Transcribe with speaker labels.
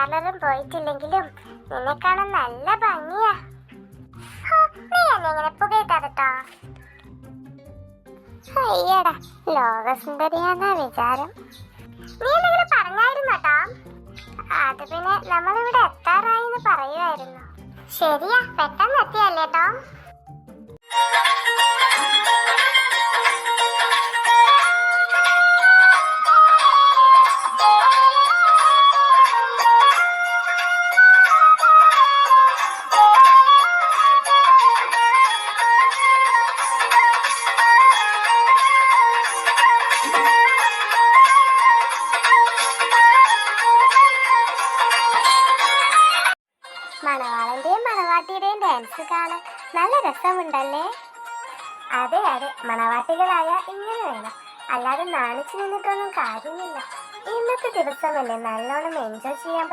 Speaker 1: പാർലറും പോയിട്ടില്ലെങ്കിലും നിന്നെ കാണാൻ നല്ല ഭംഗിയാ. നീ എന്നെ ഇങ്ങനെ പുകയിട്ടാ? അയ്യടാ, ലോകസുന്ദരിയാന്നാ വിചാരം. നീ എന്തെങ്കിലും പറഞ്ഞായിരുന്നു കേട്ടോ. അത് പിന്നെ നമ്മളിവിടെ എത്താറായി എന്ന് പറയുമായിരുന്നു. ശരിയാ, പെട്ടെന്ന് എത്തിയല്ലേ കേട്ടോ. മണവാളന്റെയും മണവാട്ടിയുടെയും ഡാൻസ് കാണാൻ നല്ല രസമുണ്ടല്ലേ? അതെ അതെ, മണവാട്ടികളായ ഇങ്ങനെ വേണം, അല്ലാതെ നാണിച്ചു നിന്നിട്ടൊന്നും കാര്യമില്ല. ഇന്നത്തെ ദിവസമല്ലേ നല്ലോണം എൻജോയ് ചെയ്യാൻ